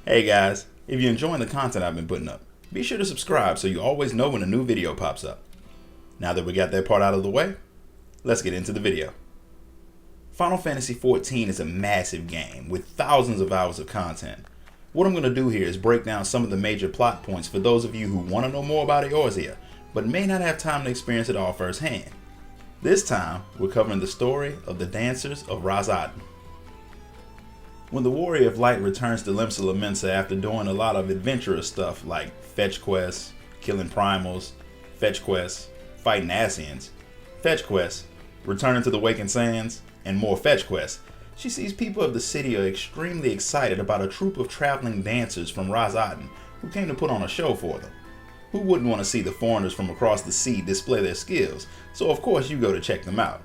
Hey guys, if you're enjoying the content I've been putting up, be sure to subscribe so you always know when a new video pops up. Now that we got that part out of the way, let's get into the video. Final Fantasy XIV is a massive game with thousands of hours of content. What I'm going to do here is break down some of the major plot points for those of you who want to know more about Eorzea, but may not have time to experience it all firsthand. This time, we're covering the story of the Dancers of Radz-at-Han. When the Warrior of Light returns to Limsa Lominsa after doing a lot of adventurous stuff like fetch quests, killing primals, fetch quests, fighting Ascians, fetch quests, returning to the Waking Sands, and more fetch quests, she sees people of the city are extremely excited about a troupe of traveling dancers from Radz-at-Han who came to put on a show for them. Who wouldn't want to see the foreigners from across the sea display their skills, so of course you go to check them out.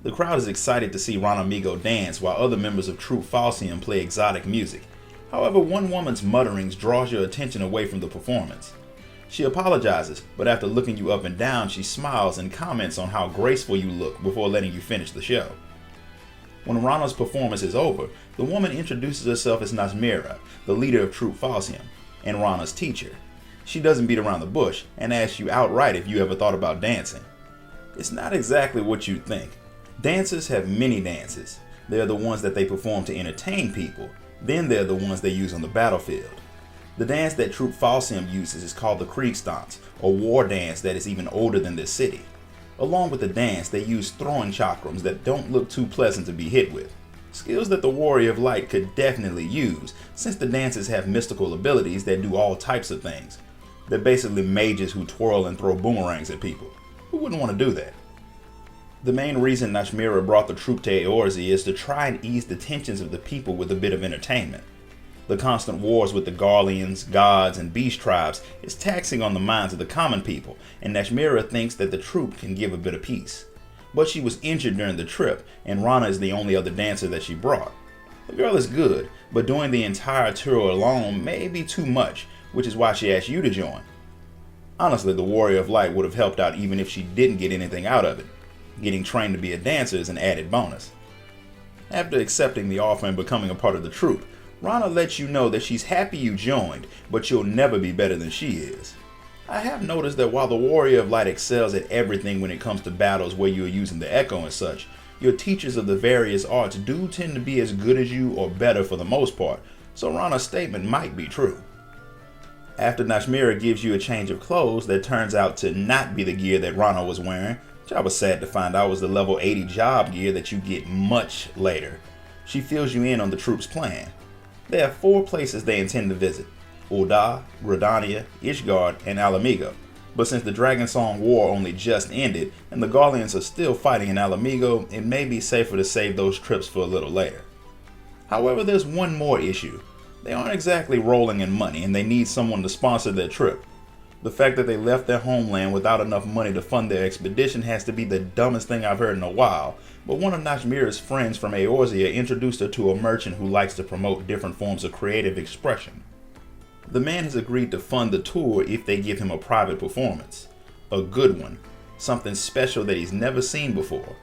The crowd is excited to see Ranamigo dance while other members of Troupe Falsium play exotic music. However, one woman's mutterings draws your attention away from the performance. She apologizes, but after looking you up and down, she smiles and comments on how graceful you look before letting you finish the show. When Rana's performance is over, the woman introduces herself as Najmira, the leader of Troupe Falsium, and Rana's teacher. She doesn't beat around the bush and asks you outright if you ever thought about dancing. It's not exactly what you'd think. Dancers have many dances. They're the ones that they perform to entertain people. Then they're the ones they use on the battlefield. The dance that Troupe Falsium uses is called the Kriegsdans, a war dance that is even older than this city. Along with the dance, they use throwing chakrams that don't look too pleasant to be hit with. Skills that the Warrior of Light could definitely use, since the dances have mystical abilities that do all types of things. They're basically mages who twirl and throw boomerangs at people. Who wouldn't want to do that? The main reason Najmira brought the troupe to Eorzea is to try and ease the tensions of the people with a bit of entertainment. The constant wars with the Garleans, gods, and beast tribes is taxing on the minds of the common people, and Najmira thinks that the troupe can give a bit of peace. But she was injured during the trip, and Rana is the only other dancer that she brought. The girl is good, but doing the entire tour alone may be too much, which is why she asked you to join. Honestly, the Warrior of Light would have helped out even if she didn't get anything out of it. Getting trained to be a dancer is an added bonus. After accepting the offer and becoming a part of the troupe, Rana lets you know that she's happy you joined, but you'll never be better than she is. I have noticed that while the Warrior of Light excels at everything when it comes to battles where you're using the echo and such, your teachers of the various arts do tend to be as good as you or better for the most part, so Rana's statement might be true. After Najmira gives you a change of clothes that turns out to not be the gear that Rana was wearing, which I was sad to find out was the level 80 job gear that you get much later, she fills you in on the troupe's plan. They have 4 places they intend to visit: Ul'dah, Gridania, Ishgard, and Alamigo. But since the Dragon Song War only just ended, and the Garleans are still fighting in Alamigo, it may be safer to save those trips for a little later. However, there's one more issue. They aren't exactly rolling in money, and they need someone to sponsor their trip. The fact that they left their homeland without enough money to fund their expedition has to be the dumbest thing I've heard in a while, but one of Najmira's friends from Eorzea introduced her to a merchant who likes to promote different forms of creative expression. The man has agreed to fund the tour if they give him a private performance. A good one. Something special that he's never seen before.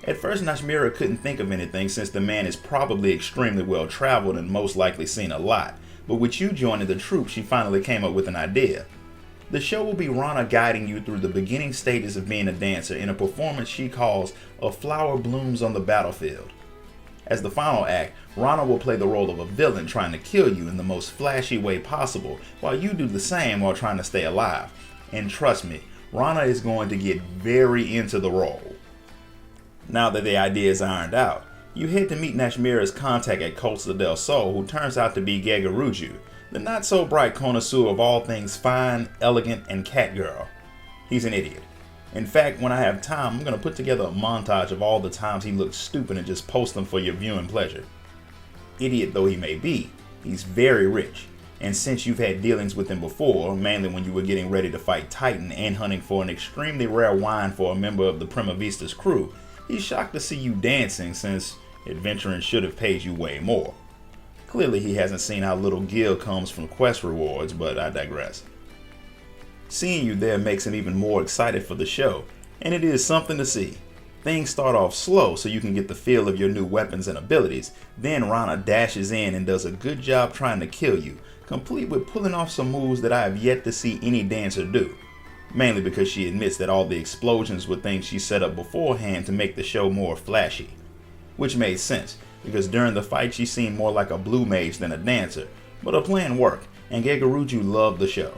At first, Najmira couldn't think of anything since the man is probably extremely well traveled and most likely seen a lot, but with you joining the troupe, she finally came up with an idea. The show will be Rana guiding you through the beginning stages of being a dancer in a performance she calls A Flower Blooms on the Battlefield. As the final act, Rana will play the role of a villain trying to kill you in the most flashy way possible, while you do the same while trying to stay alive. And trust me, Rana is going to get very into the role. Now that the idea is ironed out, you head to meet Najmira's contact at Costa del Sol, who turns out to be Gegaruju, the not-so-bright connoisseur of all things fine, elegant, and catgirl. He's an idiot. In fact, when I have time, I'm going to put together a montage of all the times he looks stupid and just post them for your viewing pleasure. Idiot though he may be, he's very rich, and since you've had dealings with him before, mainly when you were getting ready to fight Titan and hunting for an extremely rare wine for a member of the Prima Vista's crew, he's shocked to see you dancing since adventuring should have paid you way more. Clearly he hasn't seen how little gil comes from quest rewards, but I digress. Seeing you there makes him even more excited for the show, and it is something to see. Things start off slow so you can get the feel of your new weapons and abilities. Then Rana dashes in and does a good job trying to kill you, complete with pulling off some moves that I have yet to see any dancer do. Mainly because she admits that all the explosions were things she set up beforehand to make the show more flashy. Which made sense, because during the fight she seemed more like a blue mage than a dancer, but her plan worked, and Gridania loved the show.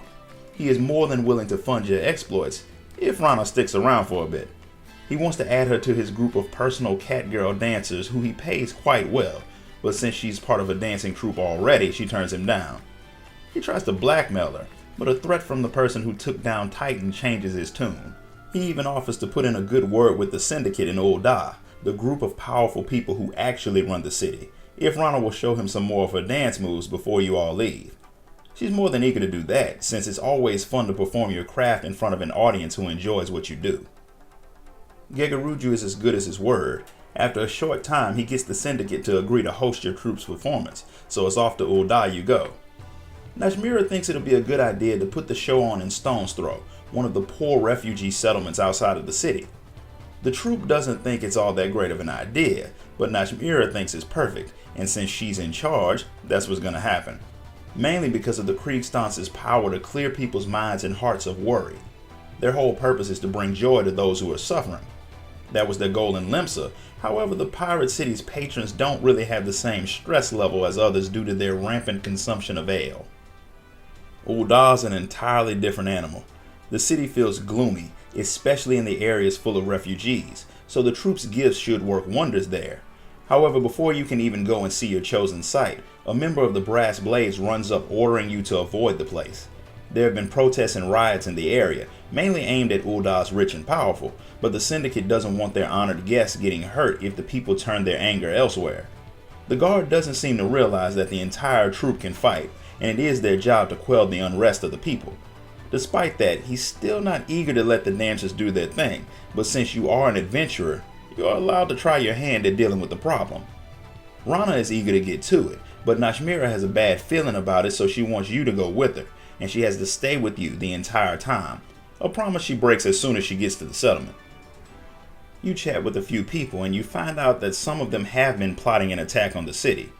He is more than willing to fund your exploits, if Rana sticks around for a bit. He wants to add her to his group of personal catgirl dancers who he pays quite well, but since she's part of a dancing troupe already, she turns him down. He tries to blackmail her, but a threat from the person who took down Titan changes his tune. He even offers to put in a good word with the Syndicate in Ul'dah, the group of powerful people who actually run the city, if Rana will show him some more of her dance moves before you all leave. She's more than eager to do that, since it's always fun to perform your craft in front of an audience who enjoys what you do. Gridania is as good as his word. After a short time, he gets the Syndicate to agree to host your troupe's performance, so it's off to Ul'dah you go. Nashmira thinks it'll be a good idea to put the show on in Stone's Throw, one of the poor refugee settlements outside of the city. The troupe doesn't think it's all that great of an idea, but Nashmira thinks it's perfect, and since she's in charge, that's what's gonna happen. Mainly because of the Kriegstance's power to clear people's minds and hearts of worry. Their whole purpose is to bring joy to those who are suffering. That was their goal in Limsa, however the pirate city's patrons don't really have the same stress level as others due to their rampant consumption of ale. Ul'dah's an entirely different animal. The city feels gloomy, especially in the areas full of refugees, so the troope's gifts should work wonders there. However, before you can even go and see your chosen site, a member of the Brass Blades runs up ordering you to avoid the place. There have been protests and riots in the area, mainly aimed at Ul'dah's rich and powerful, but the Syndicate doesn't want their honored guests getting hurt if the people turn their anger elsewhere. The guard doesn't seem to realize that the entire troupe can fight, and it is their job to quell the unrest of the people. Despite that, he's still not eager to let the dancers do their thing, but since you are an adventurer, you're allowed to try your hand at dealing with the problem. Rana is eager to get to it, but Nashmira has a bad feeling about it, so she wants you to go with her, and she has to stay with you the entire time, a promise she breaks as soon as she gets to the settlement. You chat with a few people and you find out that some of them have been plotting an attack on the city.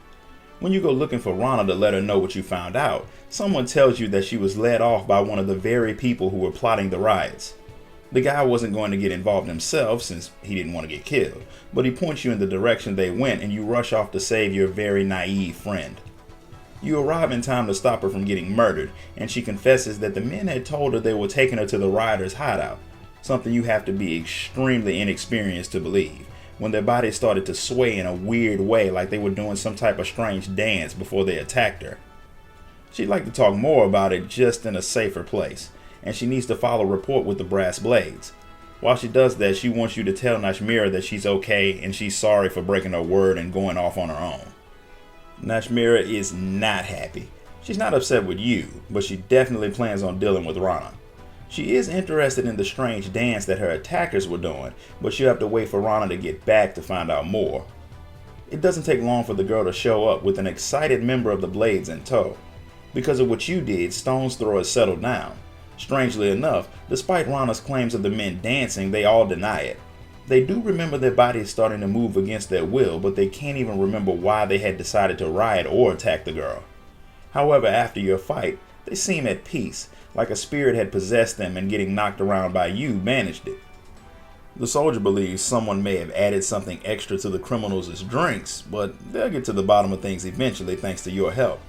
When you go looking for Rana to let her know what you found out, someone tells you that she was led off by one of the very people who were plotting the riots. The guy wasn't going to get involved himself since he didn't want to get killed, but he points you in the direction they went and you rush off to save your very naive friend. You arrive in time to stop her from getting murdered, and she confesses that the men had told her they were taking her to the rioters' hideout, something you have to be extremely inexperienced to believe, when their bodies started to sway in a weird way like they were doing some type of strange dance before they attacked her. She'd like to talk more about it just in a safer place, and she needs to file a report with the Brass Blades. While she does that, she wants you to tell Nashmira that she's okay and she's sorry for breaking her word and going off on her own. Nashmira is not happy. She's not upset with you, but she definitely plans on dealing with Rana. She is interested in the strange dance that her attackers were doing, but she'll have to wait for Rana to get back to find out more. It doesn't take long for the girl to show up with an excited member of the Blades in tow. Because of what you did, Stone's Throw has settled down. Strangely enough, despite Rana's claims of the men dancing, they all deny it. They do remember their bodies starting to move against their will, but they can't even remember why they had decided to riot or attack the girl. However, after your fight, they seem at peace, like a spirit had possessed them and getting knocked around by you managed it. The soldier believes someone may have added something extra to the criminals' drinks, but they'll get to the bottom of things eventually thanks to your help.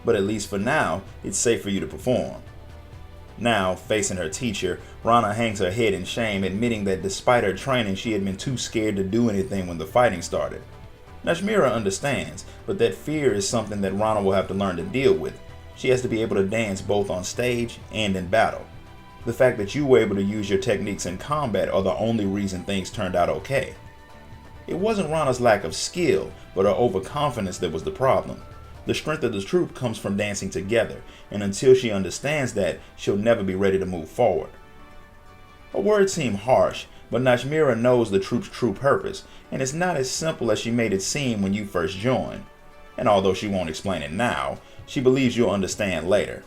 But at least for now, it's safe for you to perform. Now, facing her teacher, Rana hangs her head in shame, admitting that despite her training, she had been too scared to do anything when the fighting started. Nashmira understands, but that fear is something that Rana will have to learn to deal with. She has to be able to dance both on stage and in battle. The fact that you were able to use your techniques in combat are the only reason things turned out okay. It wasn't Rana's lack of skill, but her overconfidence that was the problem. The strength of the troupe comes from dancing together, and until she understands that, she'll never be ready to move forward. Her words seem harsh, but Nashmira knows the troupe's true purpose, and it's not as simple as she made it seem when you first joined. And although she won't explain it now, she believes you'll understand later.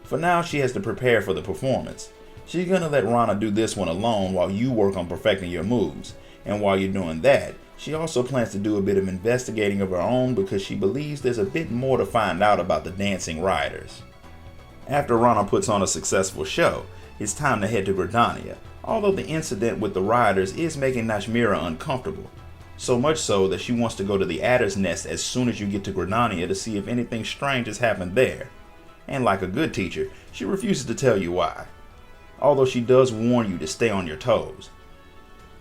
For now, she has to prepare for the performance. She's gonna let Rana do this one alone while you work on perfecting your moves, And while you're doing that, she also plans to do a bit of investigating of her own because she believes there's a bit more to find out about the dancing riders. After Rana puts on a successful show, it's time to head to Gridania, although the incident with the riders is making Nashmira uncomfortable. So much so that she wants to go to the Adder's Nest as soon as you get to Gridania to see if anything strange has happened there. And like a good teacher, she refuses to tell you why, although she does warn you to stay on your toes.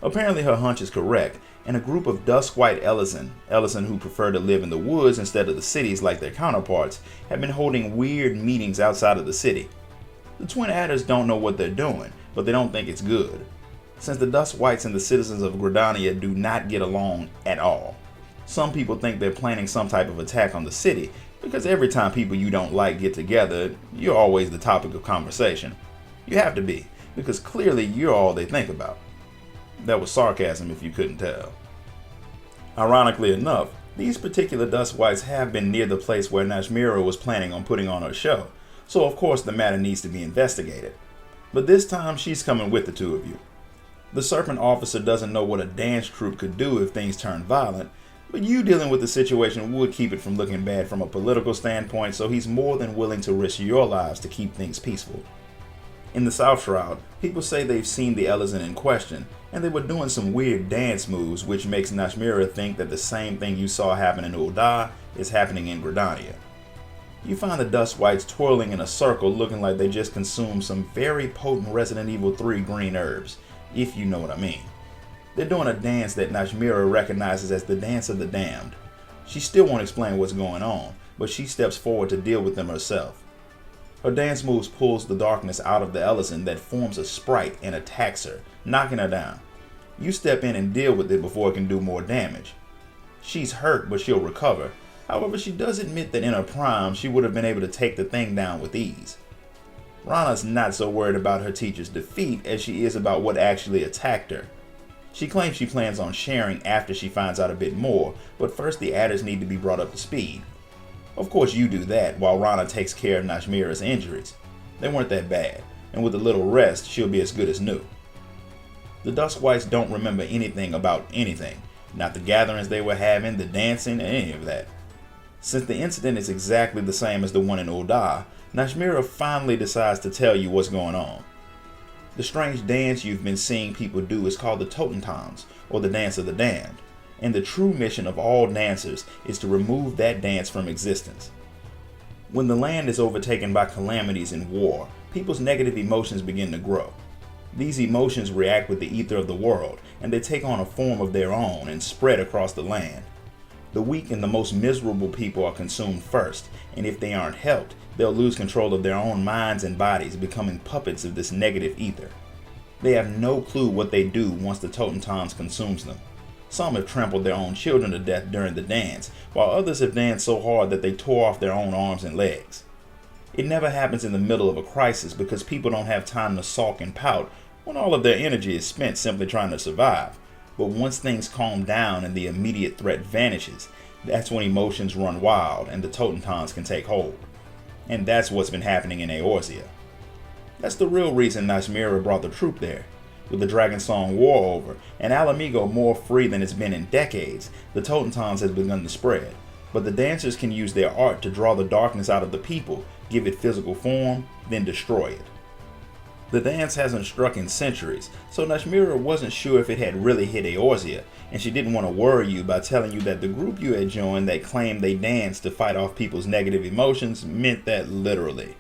Apparently her hunch is correct, and a group of dusk-white Ellison who prefer to live in the woods instead of the cities like their counterparts, have been holding weird meetings outside of the city. The twin adders don't know what they're doing, but they don't think it's good, since the dusk whites and the citizens of Gridania do not get along at all. Some people think they're planning some type of attack on the city, because every time people you don't like get together, you're always the topic of conversation. You have to be, because clearly you're all they think about. That was sarcasm if you couldn't tell. Ironically enough, these particular dusk whites have been near the place where Nashmira was planning on putting on her show, so of course the matter needs to be investigated. But this time she's coming with the two of you. The serpent officer doesn't know what a dance troupe could do if things turn violent, but you dealing with the situation would keep it from looking bad from a political standpoint, so he's more than willing to risk your lives to keep things peaceful. In the South Shroud, people say they've seen the Ellison in question, and they were doing some weird dance moves, which makes Nashmira think that the same thing you saw happen in Ul'dah is happening in Gridania. You find the Dust Whites twirling in a circle looking like they just consumed some very potent Resident Evil 3 green herbs, if you know what I mean. They're doing a dance that Nashmira recognizes as the Dance of the Damned. She still won't explain what's going on, but she steps forward to deal with them herself. Her dance moves pulls the darkness out of the Ellison that forms a sprite and attacks her, knocking her down. You step in and deal with it before it can do more damage. She's hurt, but she'll recover. However, she does admit that in her prime, she would have been able to take the thing down with ease. Rana's not so worried about her teacher's defeat as she is about what actually attacked her. She claims she plans on sharing after she finds out a bit more, but first the adders need to be brought up to speed. Of course you do that while Rana takes care of Nashmira's injuries. They weren't that bad, and with a little rest, she'll be as good as new. The Dusk Whites don't remember anything about anything, not the gatherings they were having, the dancing, and any of that. Since the incident is exactly the same as the one in Ul'dah, Nashmira finally decides to tell you what's going on. The strange dance you've been seeing people do is called the Totentanz, or the Dance of the Damned, and the true mission of all dancers is to remove that dance from existence. When the land is overtaken by calamities and war, people's negative emotions begin to grow. These emotions react with the ether of the world, and they take on a form of their own and spread across the land. The weak and the most miserable people are consumed first, and if they aren't helped, they'll lose control of their own minds and bodies, becoming puppets of this negative ether. They have no clue what they do once the Totentanz consumes them. Some have trampled their own children to death during the dance, while others have danced so hard that they tore off their own arms and legs. It never happens in the middle of a crisis because people don't have time to sulk and pout when all of their energy is spent simply trying to survive. But once things calm down and the immediate threat vanishes, that's when emotions run wild and the Totentanz can take hold. And that's what's been happening in Eorzea. That's the real reason Nashmira brought the troupe there. With the Dragon Song War over, and Alamigo more free than it's been in decades, the Totentanz has begun to spread. But the dancers can use their art to draw the darkness out of the people, give it physical form, then destroy it. The dance hasn't struck in centuries, so Nashmira wasn't sure if it had really hit Eorzea, and she didn't want to worry you by telling you that the group you had joined that claimed they danced to fight off people's negative emotions meant that literally.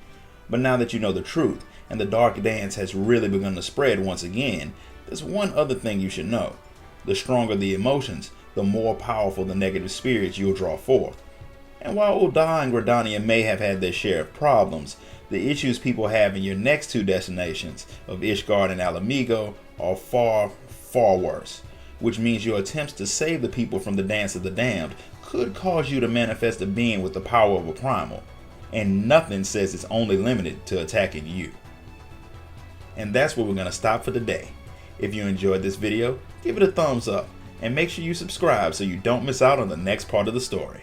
But now that you know the truth, and the dark dance has really begun to spread once again, there's one other thing you should know. The stronger the emotions, the more powerful the negative spirits you'll draw forth. And while Ul'dah and Gridania may have had their share of problems, the issues people have in your next two destinations of Ishgard and Alamigo are far, far worse, which means your attempts to save the people from the Dance of the Damned could cause you to manifest a being with the power of a primal, and nothing says it's only limited to attacking you. And that's where we're going to stop for today. If you enjoyed this video, give it a thumbs up, and make sure you subscribe so you don't miss out on the next part of the story.